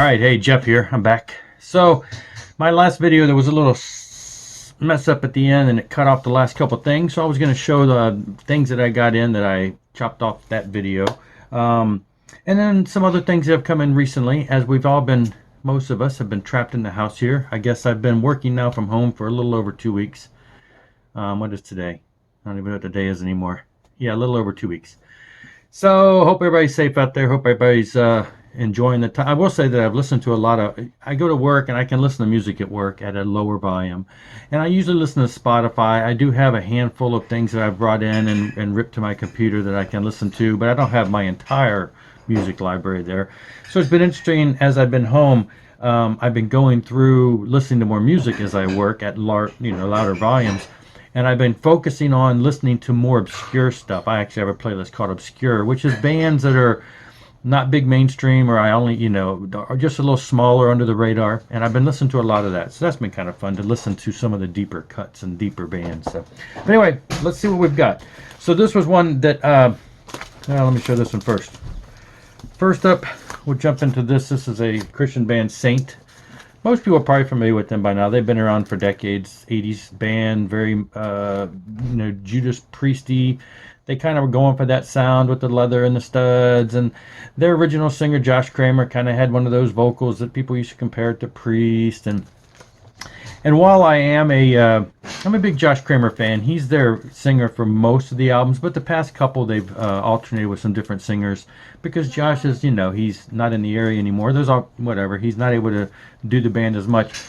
Alright, hey, Jeff here. I'm back. So, my last video, there was a little mess up at the end and it cut off the last couple things. So I was going to show the things that I got in that I chopped off that video. And then some other things that have come in recently, as we've all been, most of us have been trapped in the house here. I guess I've been working now from home for a little over 2 weeks. What is today? I don't even know what the day is anymore. Yeah, a little over 2 weeks. So, hope everybody's safe out there. Hope everybody's enjoying the time. I will say that I've listened to a lot of, I go to work and I can listen to music at work at a lower volume. And I usually listen to Spotify. I do have a handful of things that I've brought in and ripped to my computer that I can listen to, but I don't have my entire music library there. So it's been interesting as I've been home. I've been going through listening to more music as I work at louder volumes. And I've been focusing on listening to more obscure stuff. I actually have a playlist called Obscure, which is bands that are not big mainstream, or I only, are just a little smaller under the radar. And I've been listening to a lot of that. So that's been kind of fun to listen to some of the deeper cuts and deeper bands. So, but anyway, let's see what we've got. So this was one that, let me show this one first. First up, we'll jump into this. This is a Christian band, Saint. Most people are probably familiar with them by now. They've been around for decades. 80s band, very, Judas Priesty. They kind of were going for that sound with the leather and the studs. And their original singer, Josh Kramer, kind of had one of those vocals that people used to compare it to Priest. And while I'm a big Josh Kramer fan. He's their singer for most of the albums, but the past couple they've alternated with some different singers because Josh is, he's not in the area anymore. He's not able to do the band as much.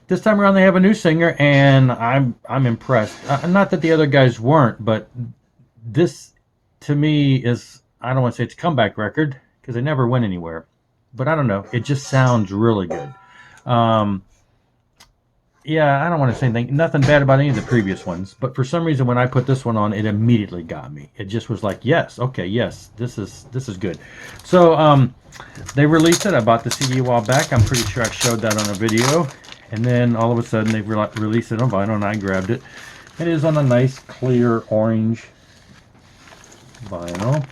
This time around they have a new singer, and I'm impressed. Not that the other guys weren't, but this to me is, I don't want to say it's a comeback record because they never went anywhere, but I don't know. It just sounds really good. Yeah, I don't want to say anything, nothing bad about any of the previous ones, but for some reason when I put this one on, it immediately got me. It just was like, yes, okay, yes, this is good. So they released it. I bought the CD a while back. I'm pretty sure I showed that on a video, and then all of a sudden they've released it on vinyl, and I grabbed it. It is on a nice clear orange vinyl.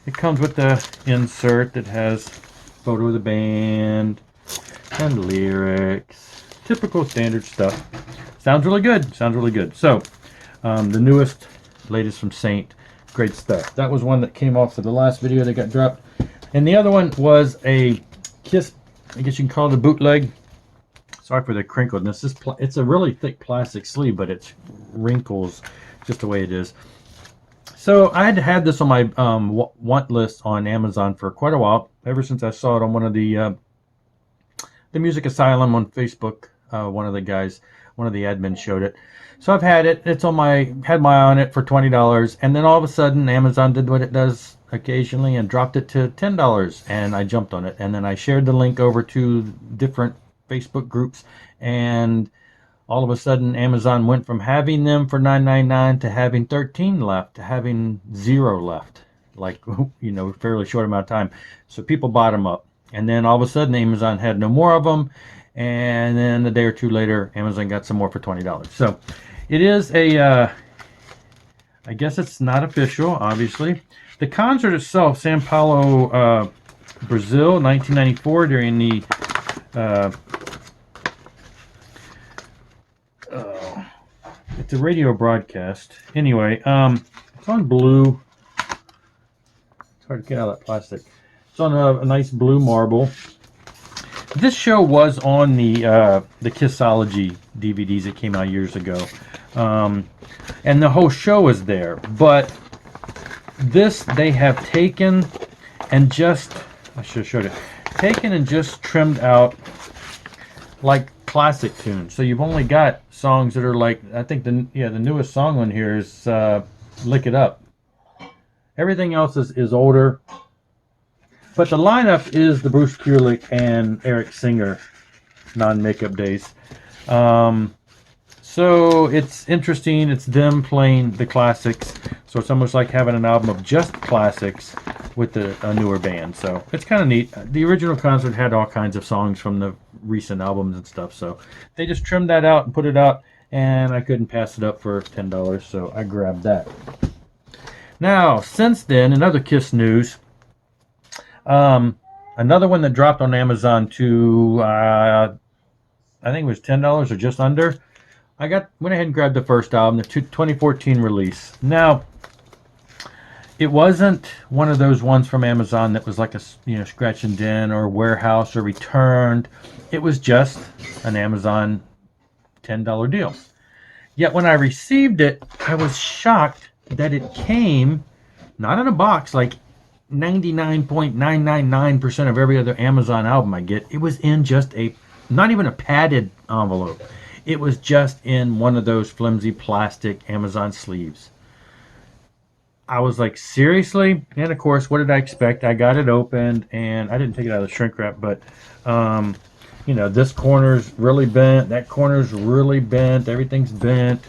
It comes with the insert that has photo of the band and lyrics, typical standard stuff. Sounds really good. So the latest from Saint, great stuff. That was one that came off of the last video that got dropped, and the other one was a Kiss, I guess you can call it a bootleg. Sorry for the crinkledness. It's a really thick plastic sleeve, but it wrinkles just the way it is. So I had this on my want list on Amazon for quite a while, ever since I saw it on one of the Music Asylum on Facebook. One of the admins showed it. So I've had it. Had my eye on it for $20, and then all of a sudden Amazon did what it does occasionally and dropped it to $10, and I jumped on it. And then I shared the link over to different Facebook groups, and all of a sudden Amazon went from having them for $9.99 to having 13 left to having 0 left, like fairly short amount of time. So people bought them up. And then all of a sudden, Amazon had no more of them. And then a day or two later, Amazon got some more for $20. So it is I guess it's not official, obviously. The concert itself, Sao Paulo, Brazil, 1994, during the, it's a radio broadcast. Anyway, it's on blue. It's hard to get out of that plastic. It's on a nice blue marble. This show was on the Kissology DVDs that came out years ago, and the whole show is there. But this they have taken and just, I should have showed it, taken and just trimmed out like classic tunes. So you've only got songs that are like, I think the newest song on here is "Lick It Up." Everything else is older. But the lineup is the Bruce Kulick and Eric Singer non-makeup days. So it's interesting. It's them playing the classics. So it's almost like having an album of just classics with a newer band. So it's kind of neat. The original concert had all kinds of songs from the recent albums and stuff. So they just trimmed that out and put it out. And I couldn't pass it up for $10. So I grabbed that. Now, since then, in other Kiss news, Another one that dropped on Amazon to I think it was $10 or just under. Went ahead and grabbed the first album, the 2014 release. Now, it wasn't one of those ones from Amazon that was like a scratch and dent or warehouse or returned. It was just an Amazon $10 deal. Yet when I received it, I was shocked that it came not in a box like 99.999% of every other Amazon album I get. It was in just not even a padded envelope. It was just in one of those flimsy plastic Amazon sleeves. I was like, seriously? And of course, what did I expect? I got it opened, and I didn't take it out of the shrink wrap, but this corner's really bent, that corner's really bent, everything's bent.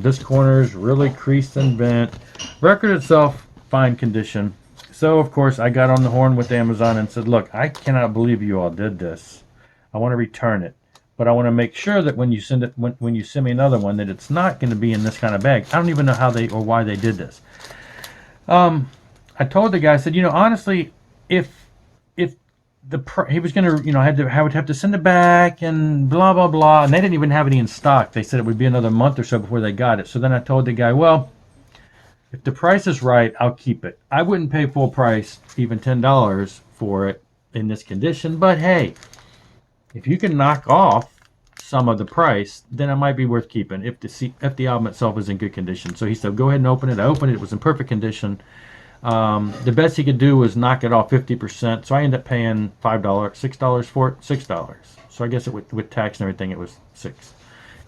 This corner's really creased and bent. Record itself, fine condition. So of course I got on the horn with Amazon and said, look, I cannot believe you all did this. I want to return it, but I want to make sure that when you send it, when you send me another one, that it's not going to be in this kind of bag. I don't even know how they or why they did this. I told the guy, I said, honestly, if he was going to, I would have to send it back and blah, blah, blah. And they didn't even have any in stock. They said it would be another month or so before they got it. So then I told the guy, well, if the price is right, I'll keep it. I wouldn't pay full price, even $10 for it in this condition. But hey, if you can knock off some of the price, then it might be worth keeping if the album itself is in good condition. So he said, go ahead and open it. I opened it. It was in perfect condition. The best he could do was knock it off 50%. So I ended up paying $6 for it. $6. So I guess with tax and everything, it was $6.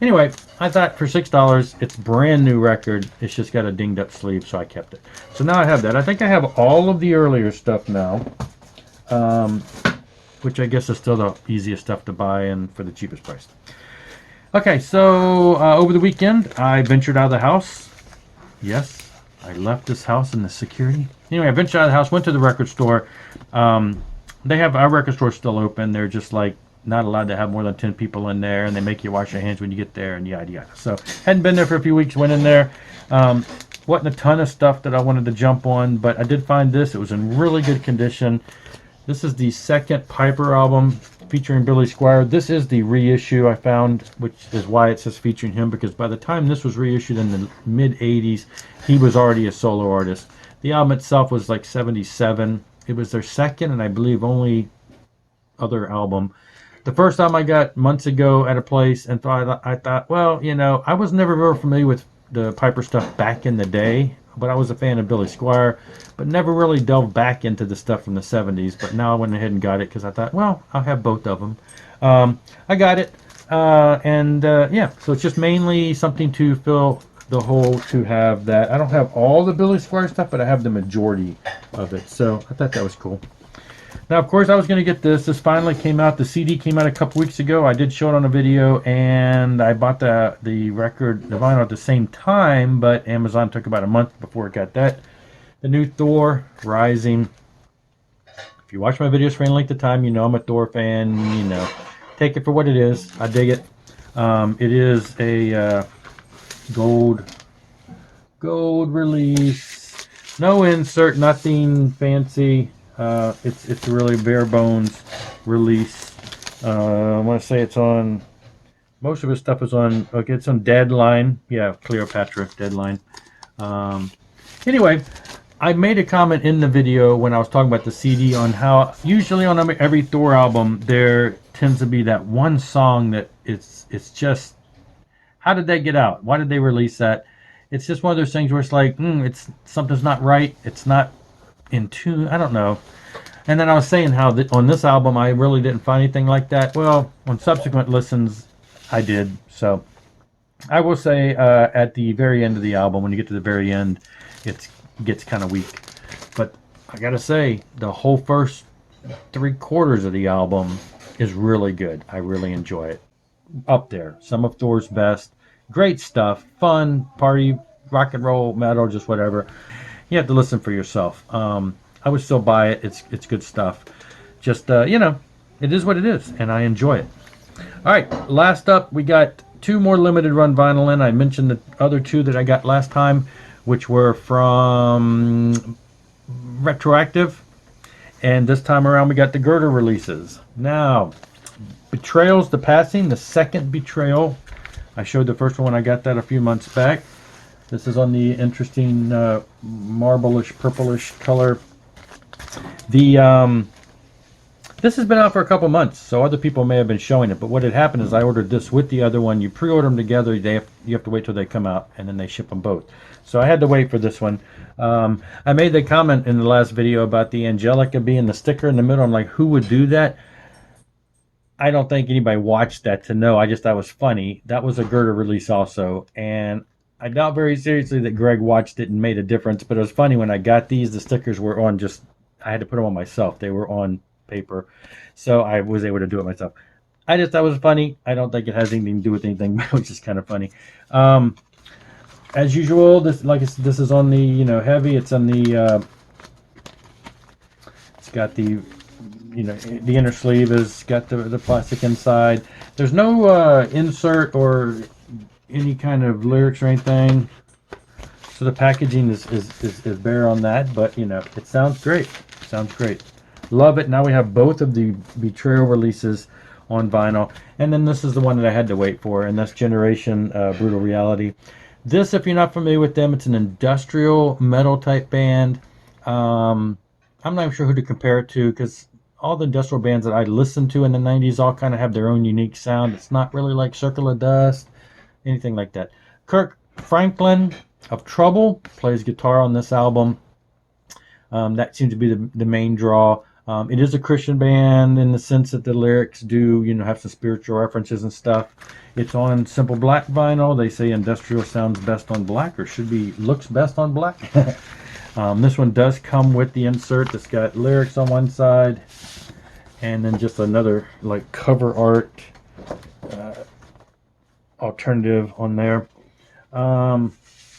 Anyway, I thought for $6, it's brand new record. It's just got a dinged up sleeve, so I kept it. So now I have that. I think I have all of the earlier stuff now, which I guess is still the easiest stuff to buy and for the cheapest price. Okay, so over the weekend, I ventured out of the house. Yes, I left this house in the security. Anyway, I ventured out of the house, went to the record store. They have our record store still open. They're just like not allowed to have more than 10 people in there, and they make you wash your hands when you get there, and yada yada. So hadn't been there for a few weeks, went in there. Wasn't a ton of stuff that I wanted to jump on, but I did find this. It was in really good condition. This is the second Piper album featuring Billy Squier. This is the reissue I found, which is why it says featuring him, because by the time this was reissued in the mid 80s, he was already a solo artist. The album itself was like 77. It was their second and I believe only other album. The first album I got months ago at a place, and I thought, well, I was never very familiar with the Piper stuff back in the day, but I was a fan of Billy Squier, but never really delved back into the stuff from the 70s. But now I went ahead and got it because I thought, well, I'll have both of them. I got it, yeah, so it's just mainly something to fill the hole to have that. I don't have all the Billy Squier stuff, but I have the majority of it, so I thought that was cool. Now, of course, I was going to get this. This finally came out. The CD came out a couple weeks ago. I did show it on a video, and I bought the record, the vinyl at the same time, but Amazon took about a month before it got that. The new Thor Rising. If you watch my videos for any length of time, you know I'm a Thor fan. Take it for what it is. I dig it. It is a gold release. No insert, nothing fancy. It's a really bare bones release. I want to say it's on, most of his stuff is on, okay, it's on Deadline. Yeah, Cleopatra, Deadline. Anyway, I made a comment in the video when I was talking about the CD on how usually on every Thor album there tends to be that one song that it's just, how did that get out? Why did they release that? It's just one of those things where it's like, something's not right. It's not in tune. I don't know. And then I was saying how on this album I really didn't find anything like that. Well, on subsequent listens I did. So I will say at the very end of the album, when you get to the very end, it gets kind of weak. But I gotta say, the whole first 3/4 of the album is really good. I really enjoy it. Up there, some of Thor's best. Great stuff, fun, party, rock and roll, metal, just whatever. You have to listen for yourself. I would still buy it. It's good stuff. Just it is what it is, and I enjoy it. All right, last up, we got 2 more limited run vinyl in. I mentioned the other 2 that I got last time, which were from Retroactive. And this time around, we got the girder releases. Now, Betrayals the Passing, the second Betrayal. I showed the first one. I got that a few months back. This is on the interesting marble-ish, purplish color. This has been out for a couple months, so other people may have been showing it. But what had happened is I ordered this with the other one. You pre-order them together. You have to wait till they come out, and then they ship them both. So I had to wait for this one. I made the comment in the last video about the Angelica being the sticker in the middle. I'm like, who would do that? I don't think anybody watched that to know. I just thought it was funny. That was a girder release also, and I doubt very seriously that Greg watched it and made a difference. But it was funny when I got these. The stickers were on just. I had to put them on myself. They were on paper, so I was able to do it myself. I just thought it was funny. I don't think it has anything to do with anything, but it was just kind of funny. As usual, this this is on the heavy. It's on the it's got the the inner sleeve has got the plastic inside. There's no insert or any kind of lyrics or anything, so the packaging is bare on that. But it sounds great. Sounds great. Love it. Now we have both of the Betrayal releases on vinyl. And then this is the one that I had to wait for, and that's Generation Brutal Reality. This, if you're not familiar with them, it's an industrial metal type band. I'm not even sure who to compare it to, because all the industrial bands that I listened to in the 90s all kind of have their own unique sound. It's not really like Circle of Dust, anything like that. Kirk Franklin of Trouble plays guitar on this album. That seems to be the main draw. It is a Christian band in the sense that the lyrics do, have some spiritual references and stuff. It's on simple black vinyl. They say industrial sounds best on black, or looks best on black. This one does come with the insert that's got lyrics on one side, and then just another like cover art alternative on there.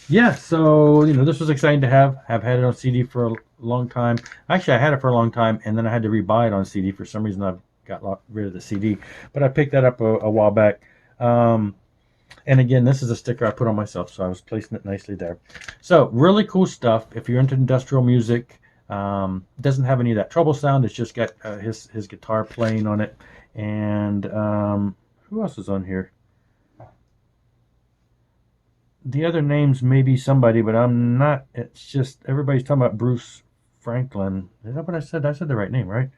Yeah, so this was exciting to have. I've had it on CD for a long time. Actually, I had it for a long time, and then I had to rebuy it on CD. For some reason, I've got rid of the CD, but I picked that up a while back. And again, this is a sticker I put on myself, so I was placing it nicely there. So really cool stuff. If you're into industrial music, doesn't have any of that Trouble sound. It's just got his guitar playing on it. And who else is on here? The other names may be somebody, but I'm not. It's just everybody's talking about Bruce Franklin. Is that what I said? I said the right name, right?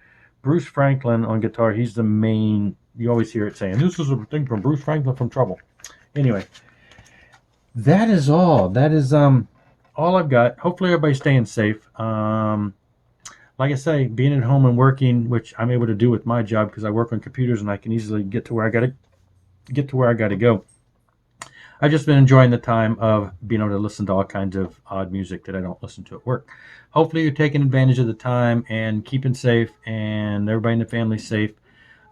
Bruce Franklin on guitar. He's the main. You always hear it saying, "This is a thing from Bruce Franklin from Trouble." Anyway, that is all. That is all I've got. Hopefully everybody's staying safe. Like I say, being at home and working, which I'm able to do with my job because I work on computers and I can easily get to where I gotta go. I've just been enjoying the time of being able to listen to all kinds of odd music that I don't listen to at work. Hopefully you're taking advantage of the time and keeping safe, and everybody in the family's safe.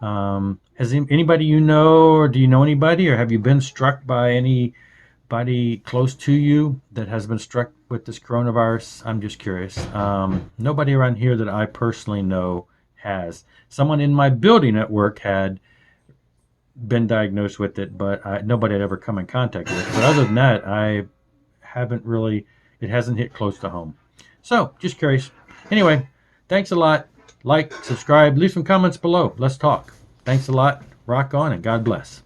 Has anybody or do you know anybody, or have you been struck by anybody close to you that has been struck with this coronavirus? I'm just curious. Nobody around here that I personally know has. Someone in my building at work had been diagnosed with it, but nobody had ever come in contact with it. But other than that, I haven't really, it hasn't hit close to home. So, just curious. Anyway, thanks a lot. Like, subscribe, leave some comments below. Let's talk. Thanks a lot. Rock on, and God bless.